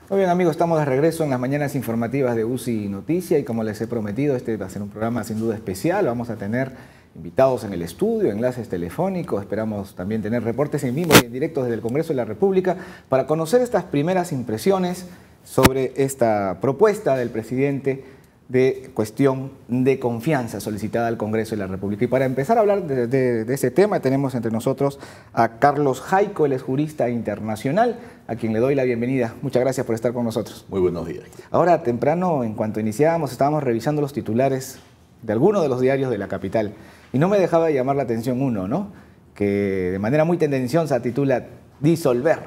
Muy bien, amigos, estamos de regreso en las mañanas informativas de UCI Noticia y como les he prometido, este va a ser un programa sin duda especial. Vamos a tener invitados en el estudio, enlaces telefónicos, esperamos también tener reportes en vivo y en directo desde el Congreso de la República para conocer estas primeras impresiones sobre esta propuesta del presidente de cuestión de confianza solicitada al Congreso de la República. Y para empezar a hablar de ese tema tenemos entre nosotros a Carlos Jaico, él es jurista internacional, a quien le doy la bienvenida. Muchas gracias por estar con nosotros. Muy buenos días. Ahora, temprano, en cuanto iniciábamos, estábamos revisando los titulares de algunos de los diarios de la capital y no me dejaba de llamar la atención uno, ¿no? Que de manera muy tendenciosa titula disolver.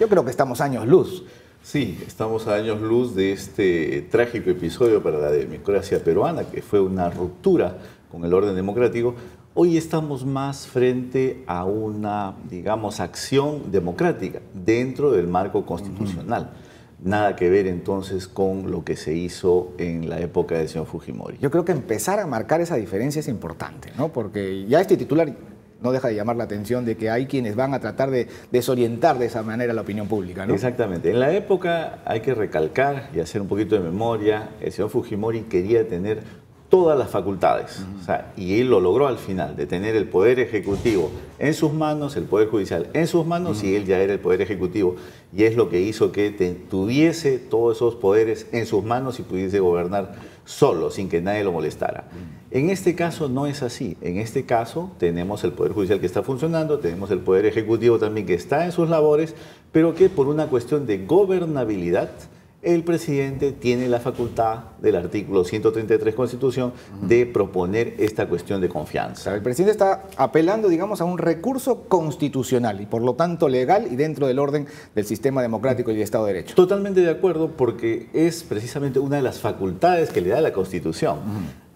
Yo creo que estamos años luz. Sí, estamos a años luz de este trágico episodio para la democracia peruana, que fue una ruptura con el orden democrático. Hoy estamos más frente a una, digamos, acción democrática dentro del marco constitucional. Nada que ver entonces con lo que se hizo en la época del señor Fujimori. Yo creo que empezar a marcar esa diferencia es importante, ¿no? Porque ya este titular no deja de llamar la atención de que hay quienes van a tratar de desorientar de esa manera la opinión pública, ¿no? Exactamente. En la época hay que recalcar y hacer un poquito de memoria, el señor Fujimori quería tener todas las facultades, o sea, y él lo logró al final, de tener el Poder Ejecutivo en sus manos, el Poder Judicial en sus manos, y él ya era el Poder Ejecutivo, y es lo que hizo que tuviese todos esos poderes en sus manos y pudiese gobernar solo, sin que nadie lo molestara. En este caso no es así. En este caso tenemos el Poder Judicial que está funcionando, tenemos el Poder Ejecutivo también que está en sus labores, pero que por una cuestión de gobernabilidad, el presidente tiene la facultad del artículo 133 Constitución de proponer esta cuestión de confianza. O sea, el presidente está apelando, digamos, a un recurso constitucional y por lo tanto legal y dentro del orden del sistema democrático y del Estado de Derecho. Totalmente de acuerdo, porque es precisamente una de las facultades que le da la Constitución.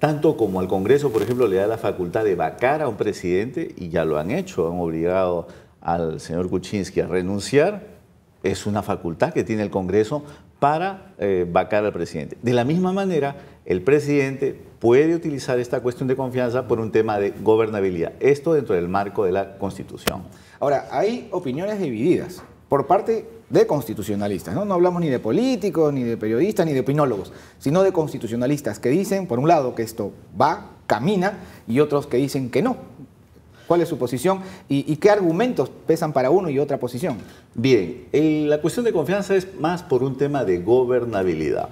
Tanto como al Congreso, por ejemplo, le da la facultad de vacar a un presidente, y ya lo han hecho, han obligado al señor Kuczynski a renunciar. Es una facultad que tiene el Congreso para vacar al presidente. De la misma manera, el presidente puede utilizar esta cuestión de confianza por un tema de gobernabilidad. Esto dentro del marco de la Constitución. Ahora, hay opiniones divididas por parte de constitucionalistas, ¿no? No hablamos ni de políticos, ni de periodistas, ni de opinólogos, sino de constitucionalistas que dicen, por un lado, que esto va, camina, y otros que dicen que no. ¿Cuál es su posición y qué argumentos pesan para uno y otra posición? Bien, la cuestión de confianza es más por un tema de gobernabilidad.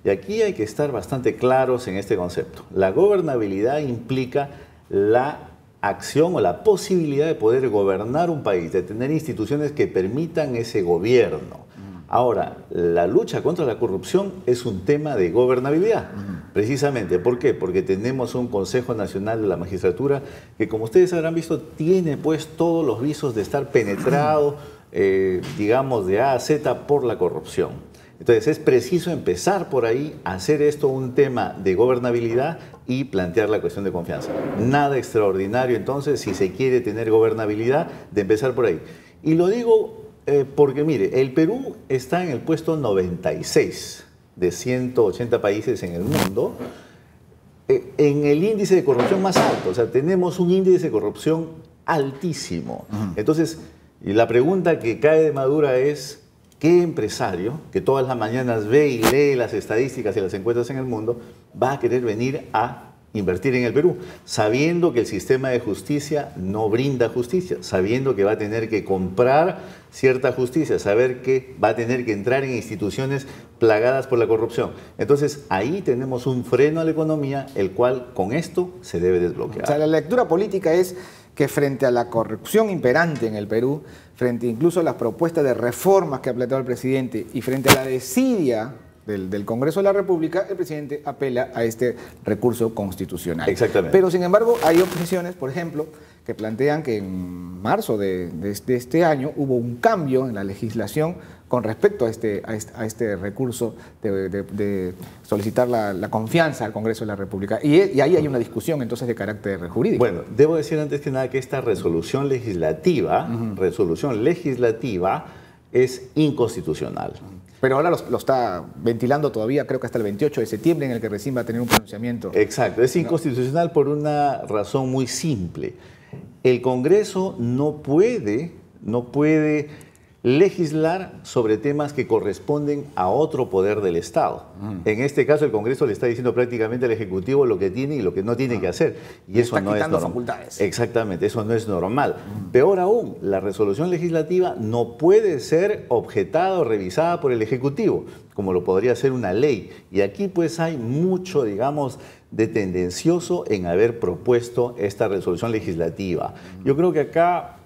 Y aquí hay que estar bastante claros en este concepto. La gobernabilidad implica la acción o la posibilidad de poder gobernar un país, de tener instituciones que permitan ese gobierno. Ahora, la lucha contra la corrupción es un tema de gobernabilidad, precisamente. ¿Por qué? Porque tenemos un Consejo Nacional de la Magistratura que, como ustedes habrán visto, tiene pues todos los visos de estar penetrado, digamos, de A a Z por la corrupción. Entonces es preciso empezar por ahí, hacer esto un tema de gobernabilidad y plantear la cuestión de confianza. Nada extraordinario entonces, si se quiere tener gobernabilidad, de empezar por ahí. Y lo digo porque mire, el Perú está en el puesto 96 de 180 países en el mundo, en el índice de corrupción más alto. O sea, tenemos un índice de corrupción altísimo. Entonces, la pregunta que cae de madura es, ¿qué empresario que todas las mañanas ve y lee las estadísticas y las encuestas en el mundo va a querer venir a invertir en el Perú, sabiendo que el sistema de justicia no brinda justicia, sabiendo que va a tener que comprar cierta justicia, saber que va a tener que entrar en instituciones plagadas por la corrupción? Entonces, ahí tenemos un freno a la economía, el cual con esto se debe desbloquear. O sea, la lectura política es que frente a la corrupción imperante en el Perú, frente incluso a las propuestas de reformas que ha planteado el presidente y frente a la desidia del Congreso de la República, el presidente apela a este recurso constitucional. Exactamente. Pero, sin embargo, hay oposiciones, por ejemplo, que plantean que en marzo de este año hubo un cambio en la legislación con respecto a este recurso de solicitar la confianza al Congreso de la República. Y ahí hay una discusión entonces de carácter jurídico. Bueno, debo decir antes que nada que esta resolución legislativa, es inconstitucional. Pero ahora lo está ventilando todavía, creo que hasta el 28 de septiembre, en el que recién va a tener un pronunciamiento. Exacto, es inconstitucional por una razón muy simple. El Congreso no puede legislar sobre temas que corresponden a otro poder del Estado. En este caso, el Congreso le está diciendo prácticamente al Ejecutivo lo que tiene y lo que no tiene que hacer. Y eso no es normal. Facultades. Exactamente, eso no es normal. Peor aún, la resolución legislativa no puede ser objetada o revisada por el Ejecutivo, como lo podría hacer una ley. Y aquí pues hay mucho, digamos, de tendencioso en haber propuesto esta resolución legislativa. Yo creo que acá,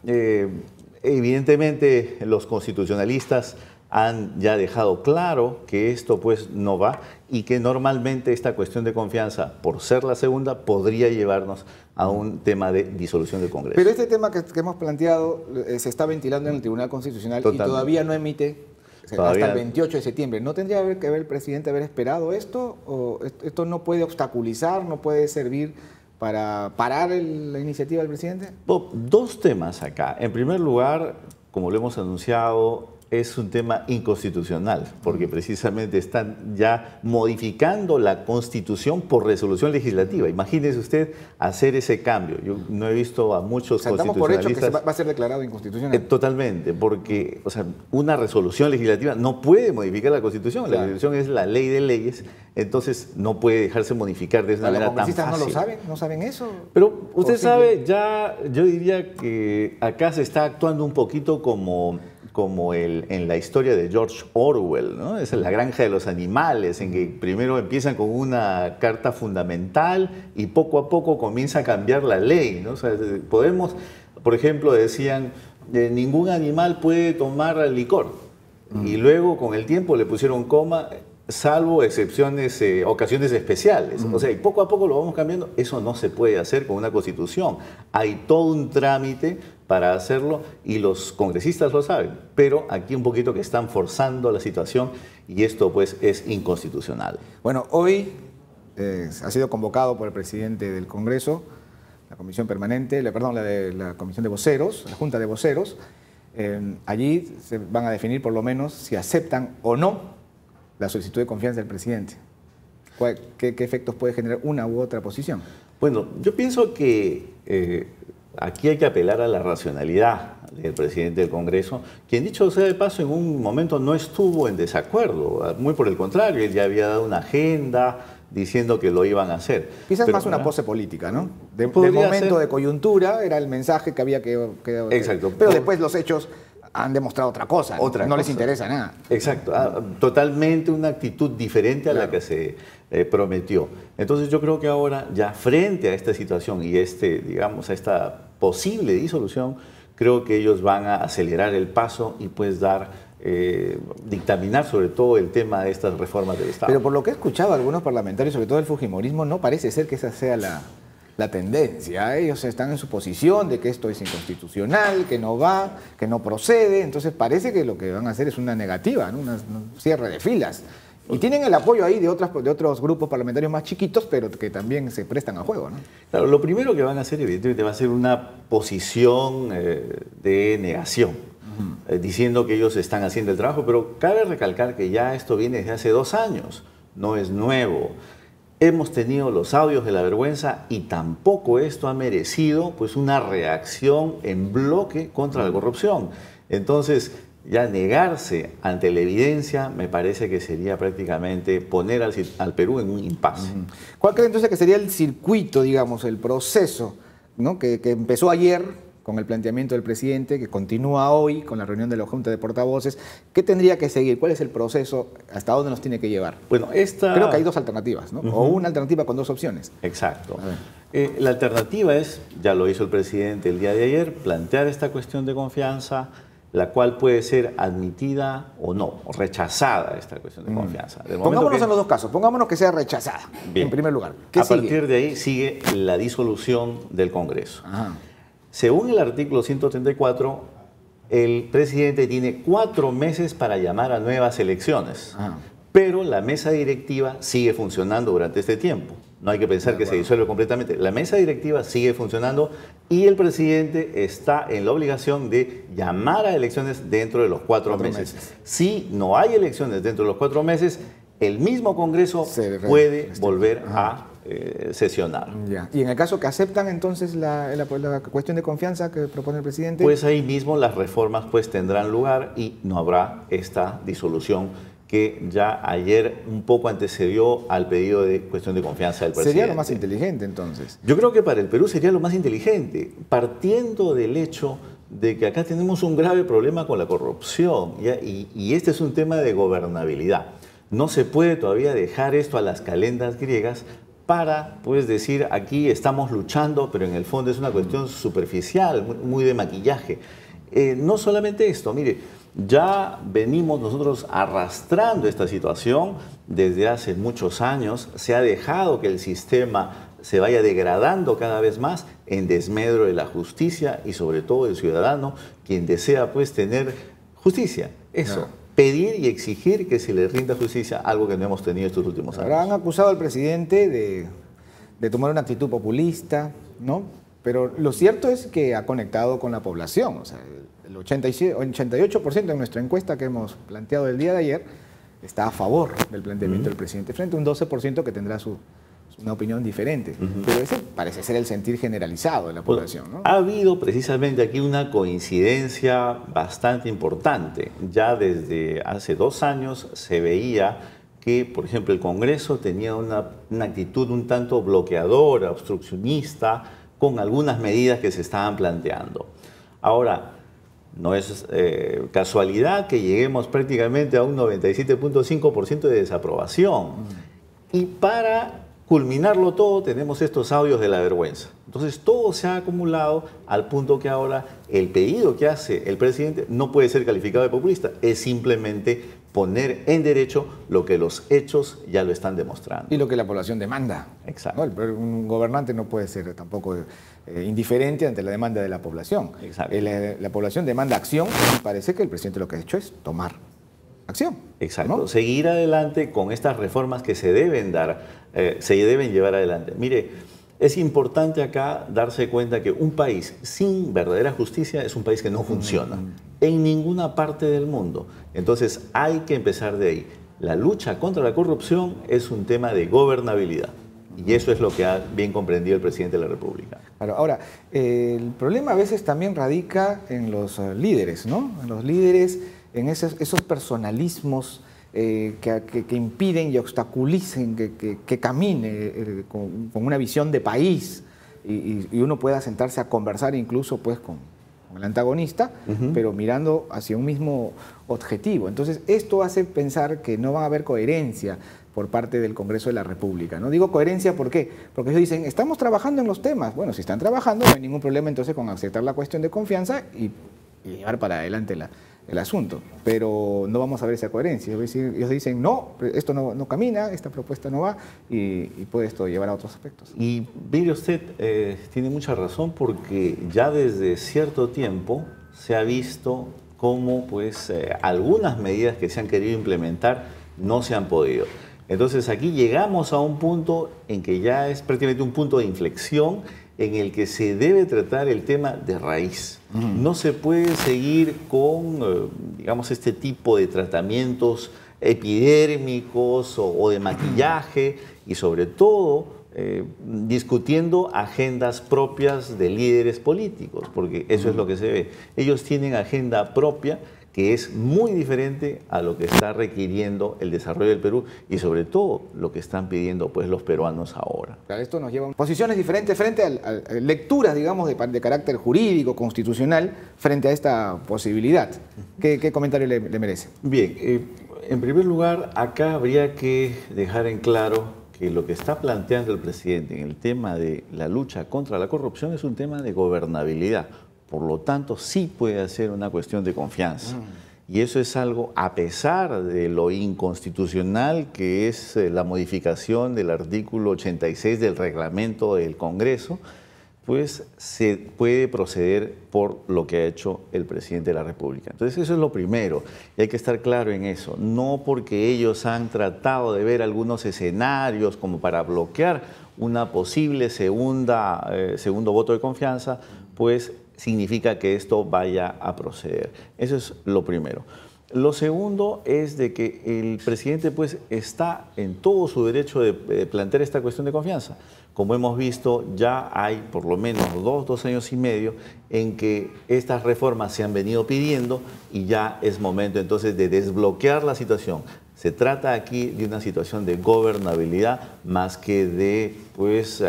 evidentemente, los constitucionalistas han ya dejado claro que esto pues no va y que normalmente esta cuestión de confianza, por ser la segunda, podría llevarnos a un tema de disolución del Congreso. Pero este tema que hemos planteado se está ventilando en el Tribunal Constitucional y todavía no emite hasta el 28 de septiembre. ¿No tendría que el presidente haber esperado esto? ¿O esto no puede obstaculizar, no puede servir para parar la iniciativa del presidente? Dos temas acá. En primer lugar, como lo hemos anunciado, es un tema inconstitucional, porque precisamente están ya modificando la Constitución por resolución legislativa. Imagínese usted hacer ese cambio. Yo no he visto a muchos damos constitucionalistas... por hecho que va a ser declarado inconstitucional. Totalmente, porque una resolución legislativa no puede modificar la Constitución. Claro. La Constitución es la ley de leyes, entonces no puede dejarse modificar de esa manera tan fácil. ¿Los congresistas no lo saben? ¿No saben eso? Pero usted sabe, ya yo diría que acá se está actuando un poquito como en la historia de George Orwell, ¿no? Es la granja de los animales, en que primero empiezan con una carta fundamental y poco a poco comienza a cambiar la ley, ¿no? O sea, podemos, por ejemplo, decían, ningún animal puede tomar licor, y luego con el tiempo le pusieron coma, salvo excepciones, ocasiones especiales. O sea, y poco a poco lo vamos cambiando. Eso no se puede hacer con una constitución. Hay todo un trámite para hacerlo y los congresistas lo saben. Pero aquí un poquito que están forzando la situación y esto pues es inconstitucional. Bueno, hoy ha sido convocado por el presidente del Congreso, la comisión permanente, la comisión de voceros, la junta de voceros. Allí se van a definir por lo menos si aceptan o no la solicitud de confianza del presidente. ¿Qué efectos puede generar una u otra posición? Bueno, yo pienso que aquí hay que apelar a la racionalidad del presidente del Congreso, quien, dicho sea de paso, en un momento no estuvo en desacuerdo. Muy por el contrario, él ya había dado una agenda diciendo que lo iban a hacer. Quizás más una pose política, ¿no? De momento de coyuntura, era el mensaje que había que... Exacto. Pero después los hechos han demostrado otra cosa, no les interesa nada. Exacto, totalmente una actitud diferente a la que se prometió. Entonces yo creo que ahora, ya frente a esta situación y digamos, a esta posible disolución, creo que ellos van a acelerar el paso y pues dictaminar sobre todo el tema de estas reformas del Estado. Pero por lo que he escuchado a algunos parlamentarios, sobre todo el fujimorismo, no parece ser que esa sea la tendencia. Ellos están en su posición de que esto es inconstitucional, que no va, que no procede. Entonces parece que lo que van a hacer es una negativa, ¿no? un cierre de filas. Y tienen el apoyo ahí de otros grupos parlamentarios más chiquitos, pero que también se prestan a juego, ¿no? Claro, lo primero que van a hacer, evidentemente, va a ser una posición de negación, diciendo que ellos están haciendo el trabajo, pero cabe recalcar que ya esto viene desde hace 2 años, no es nuevo. Hemos tenido los audios de la vergüenza y tampoco esto ha merecido pues una reacción en bloque contra la corrupción. Entonces, ya negarse ante la evidencia me parece que sería prácticamente poner al Perú en un impasse. ¿Cuál cree entonces que sería el circuito, digamos, el proceso, ¿no? que empezó ayer con el planteamiento del presidente, que continúa hoy con la reunión de la Junta de Portavoces? ¿Qué tendría que seguir? ¿Cuál es el proceso? ¿Hasta dónde nos tiene que llevar? Bueno, creo que hay 2 alternativas, ¿no? O una alternativa con 2 opciones. Exacto. La alternativa es, ya lo hizo el presidente el día de ayer, plantear esta cuestión de confianza, la cual puede ser admitida o no, o rechazada esta cuestión de confianza. Pongámonos en los 2 casos, pongámonos que sea rechazada, en primer lugar. ¿Qué sigue? A partir de ahí sigue la disolución del Congreso. Según el artículo 134, el presidente tiene 4 meses para llamar a nuevas elecciones, pero la mesa directiva sigue funcionando durante este tiempo. No hay que pensar que se disuelve completamente. La mesa directiva sigue funcionando y el presidente está en la obligación de llamar a elecciones dentro de los 4 meses. Si no hay elecciones dentro de los 4 meses, el mismo Congreso puede volver a sesionar. Ya. Y en el caso que aceptan entonces la cuestión de confianza que propone el presidente, pues ahí mismo las reformas pues tendrán lugar y no habrá esta disolución que ya ayer un poco antecedió al pedido de cuestión de confianza del presidente. Sería lo más inteligente entonces. Yo creo que para el Perú sería lo más inteligente, partiendo del hecho de que acá tenemos un grave problema con la corrupción, ¿ya? Y este es un tema de gobernabilidad. No se puede todavía dejar esto a las calendas griegas para pues decir aquí estamos luchando, pero en el fondo es una cuestión superficial, muy de maquillaje. No solamente esto, mire, ya venimos nosotros arrastrando esta situación desde hace muchos años, se ha dejado que el sistema se vaya degradando cada vez más en desmedro de la justicia y sobre todo del ciudadano, quien desea pues tener justicia, eso. No. Pedir y exigir que se le rinda justicia, algo que no hemos tenido estos últimos años. Ahora han acusado al presidente de tomar una actitud populista, ¿no? Pero lo cierto es que ha conectado con la población. O sea, el 88% de nuestra encuesta que hemos planteado el día de ayer está a favor del planteamiento del presidente, frente a un 12% que tendrá una opinión diferente. Pero ese parece ser el sentir generalizado de la población, ¿no? Ha habido precisamente aquí una coincidencia bastante importante. Ya desde hace 2 años se veía que, por ejemplo, el Congreso tenía una actitud un tanto bloqueadora, obstruccionista, con algunas medidas que se estaban planteando. Ahora, no es casualidad que lleguemos prácticamente a un 97.5% de desaprobación. Y para culminarlo todo, tenemos estos audios de la vergüenza. Entonces, todo se ha acumulado al punto que ahora el pedido que hace el presidente no puede ser calificado de populista, es simplemente poner en derecho lo que los hechos ya lo están demostrando. Y lo que la población demanda. Exacto. ¿No? Un gobernante no puede ser tampoco indiferente ante la demanda de la población. Exacto. La población demanda acción y parece que el presidente lo que ha hecho es tomar acción. Exacto. ¿No? Seguir adelante con estas reformas que se deben dar, se deben llevar adelante. Mire, es importante acá darse cuenta que un país sin verdadera justicia es un país que no funciona en ninguna parte del mundo. Entonces hay que empezar de ahí. La lucha contra la corrupción es un tema de gobernabilidad. Y eso es lo que ha bien comprendido el presidente de la República. Claro, ahora, el problema a veces también radica en los líderes, ¿no? En los líderes, en esos personalismos que impiden y obstaculicen que camine con una visión de país y uno pueda sentarse a conversar incluso pues con el antagonista, pero mirando hacia un mismo objetivo. Entonces, esto hace pensar que no va a haber coherencia por parte del Congreso de la República. No digo coherencia, ¿por qué? Porque ellos dicen, estamos trabajando en los temas. Bueno, si están trabajando, no hay ningún problema entonces con aceptar la cuestión de confianza y llevar para adelante el asunto. Pero no vamos a ver esa coherencia. Ellos dicen, no, esto no camina, esta propuesta no va y puede esto llevar a otros aspectos. Y mire usted, tiene mucha razón porque ya desde cierto tiempo se ha visto cómo pues, algunas medidas que se han querido implementar no se han podido. Entonces aquí llegamos a un punto en que ya es prácticamente un punto de inflexión en el que se debe tratar el tema de raíz. No se puede seguir con, digamos, este tipo de tratamientos epidérmicos o de maquillaje y sobre todo discutiendo agendas propias de líderes políticos, porque eso es lo que se ve. Ellos tienen agenda propia que es muy diferente a lo que está requiriendo el desarrollo del Perú y sobre todo lo que están pidiendo pues, los peruanos ahora. Claro, esto nos lleva a posiciones diferentes frente a lecturas, digamos, de carácter jurídico, constitucional, frente a esta posibilidad. ¿Qué comentario le merece? Bien, en primer lugar, acá habría que dejar en claro que lo que está planteando el presidente en el tema de la lucha contra la corrupción es un tema de gobernabilidad. Por lo tanto, sí puede ser una cuestión de confianza. Y eso es algo, a pesar de lo inconstitucional que es la modificación del artículo 86 del reglamento del Congreso, pues se puede proceder por lo que ha hecho el presidente de la República. Entonces eso es lo primero, y hay que estar claro en eso. No porque ellos han tratado de ver algunos escenarios como para bloquear una posible segundo voto de confianza, pues significa que esto vaya a proceder. Eso es lo primero. Lo segundo es de que el presidente pues está en todo su derecho de plantear esta cuestión de confianza. Como hemos visto, ya hay por lo menos 2 años y medio en que estas reformas se han venido pidiendo y ya es momento entonces de desbloquear la situación. Se trata aquí de una situación de gobernabilidad más que de pues,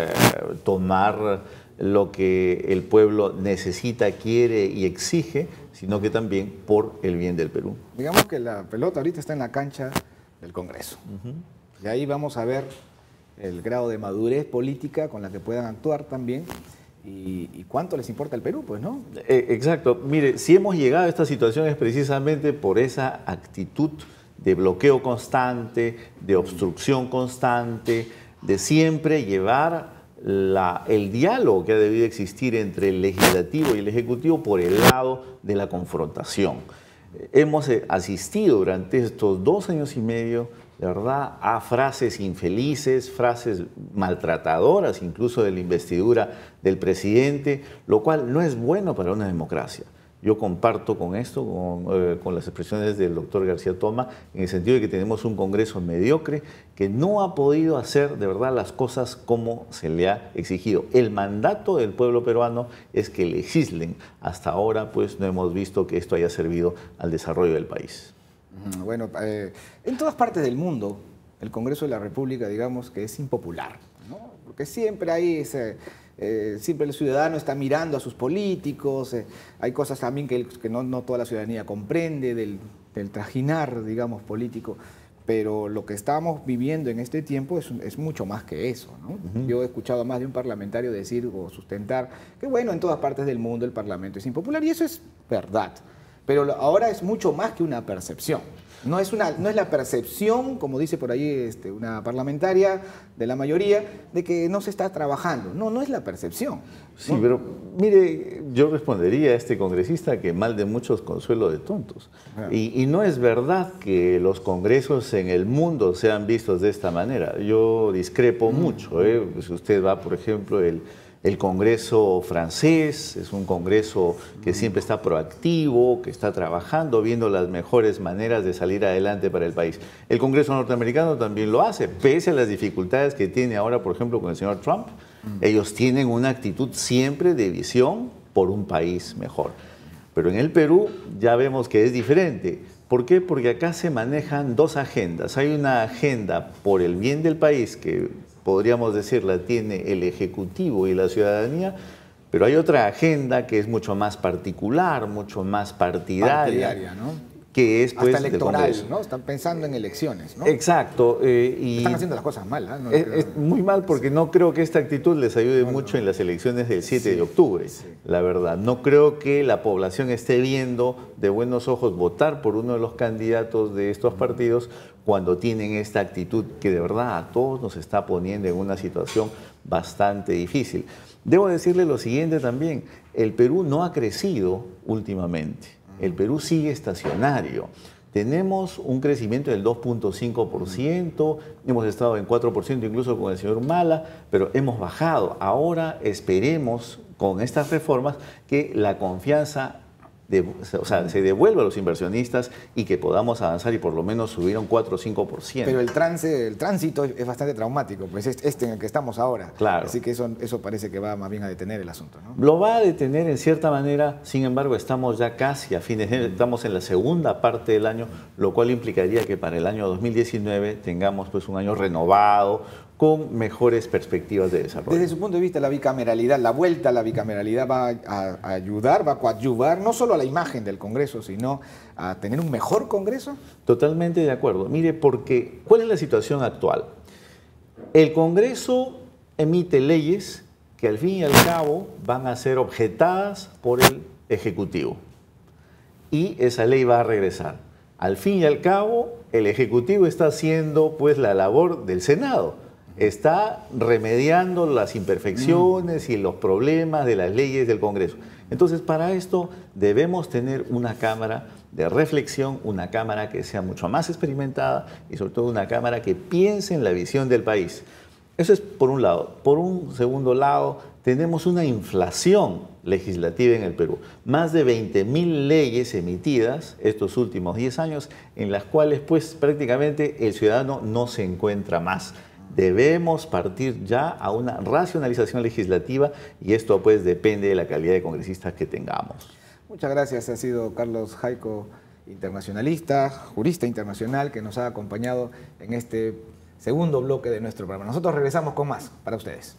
tomar lo que el pueblo necesita, quiere y exige, sino que también por el bien del Perú. Digamos que la pelota ahorita está en la cancha del Congreso. Y ahí vamos a ver el grado de madurez política con la que puedan actuar también y cuánto les importa el Perú, pues, ¿no? Exacto. Mire, si hemos llegado a esta situación es precisamente por esa actitud de bloqueo constante, de obstrucción constante, de siempre llevar el diálogo que ha debido existir entre el legislativo y el ejecutivo por el lado de la confrontación. Hemos asistido durante estos 2 años y medio, de verdad, a frases infelices, frases maltratadoras, incluso de la investidura del presidente, lo cual no es bueno para una democracia. Yo comparto con esto, con las expresiones del doctor García Toma, en el sentido de que tenemos un Congreso mediocre que no ha podido hacer de verdad las cosas como se le ha exigido. El mandato del pueblo peruano es que legislen. Hasta ahora, pues, no hemos visto que esto haya servido al desarrollo del país. Bueno, en todas partes del mundo, el Congreso de la República, digamos, que es impopular, ¿no? Porque siempre hay ese... siempre el ciudadano está mirando a sus políticos, hay cosas también que no toda la ciudadanía comprende del trajinar, digamos, político, pero lo que estamos viviendo en este tiempo es mucho más que eso, ¿no? Yo he escuchado a más de un parlamentario decir o sustentar que, bueno, en todas partes del mundo el Parlamento es impopular, y eso es verdad, pero ahora es mucho más que una percepción. No es la percepción, como dice por ahí una parlamentaria de la mayoría, de que no se está trabajando. No es la percepción. Sí, ¿no? Pero mire, yo respondería a este congresista que mal de muchos consuelo de tontos. Y no es verdad que los congresos en el mundo sean vistos de esta manera. Yo discrepo mucho. Si usted va, por ejemplo, el Congreso francés es un congreso que siempre está proactivo, que está trabajando, viendo las mejores maneras de salir adelante para el país. El Congreso norteamericano también lo hace, pese a las dificultades que tiene ahora, por ejemplo, con el señor Trump. Ellos tienen una actitud siempre de visión por un país mejor. Pero en el Perú ya vemos que es diferente. ¿Por qué? Porque acá se manejan 2 agendas. Hay una agenda por el bien del país que podríamos decir la tiene el Ejecutivo y la ciudadanía, pero hay otra agenda que es mucho más particular, mucho más partidaria, ¿no? Que es pues hasta electoral, ¿no? Están pensando en elecciones, ¿no? Exacto. Están haciendo las cosas mal, ¿no? Es muy mal porque no creo que esta actitud les ayude mucho en las elecciones del 7 de octubre, la verdad. No creo que la población esté viendo de buenos ojos votar por uno de los candidatos de estos partidos cuando tienen esta actitud que de verdad a todos nos está poniendo en una situación bastante difícil. Debo decirle lo siguiente también, el Perú no ha crecido últimamente. El Perú sigue estacionario. Tenemos un crecimiento del 2.5%, hemos estado en 4% incluso con el señor Humala, pero hemos bajado. Ahora esperemos con estas reformas que la confianza se devuelva a los inversionistas y que podamos avanzar y por lo menos subir a un 4 o 5%. Pero el tránsito es bastante traumático, pues en el que estamos ahora. Claro. Así que eso parece que va más bien a detener el asunto, ¿no? Lo va a detener en cierta manera, sin embargo estamos ya casi a fines, estamos en la segunda parte del año, lo cual implicaría que para el año 2019 tengamos pues un año renovado, con mejores perspectivas de desarrollo. Desde su punto de vista, la bicameralidad, la vuelta a la bicameralidad va a ayudar, va a coadyuvar no solo a la imagen del Congreso, sino a tener un mejor Congreso. Totalmente de acuerdo. Mire, porque ¿cuál es la situación actual? El Congreso emite leyes que al fin y al cabo van a ser objetadas por el Ejecutivo. Y esa ley va a regresar. Al fin y al cabo, el Ejecutivo está haciendo pues la labor del Senado. Está remediando las imperfecciones y los problemas de las leyes del Congreso. Entonces, para esto debemos tener una Cámara de reflexión, una Cámara que sea mucho más experimentada y sobre todo una Cámara que piense en la visión del país. Eso es por un lado. Por un segundo lado, tenemos una inflación legislativa en el Perú. Más de 20.000 leyes emitidas estos últimos 10 años, en las cuales pues prácticamente el ciudadano no se encuentra más. Debemos partir ya a una racionalización legislativa y esto pues depende de la calidad de congresistas que tengamos. Muchas gracias. Ha sido Carlos Jaico, internacionalista, jurista internacional, que nos ha acompañado en este segundo bloque de nuestro programa. Nosotros regresamos con más para ustedes.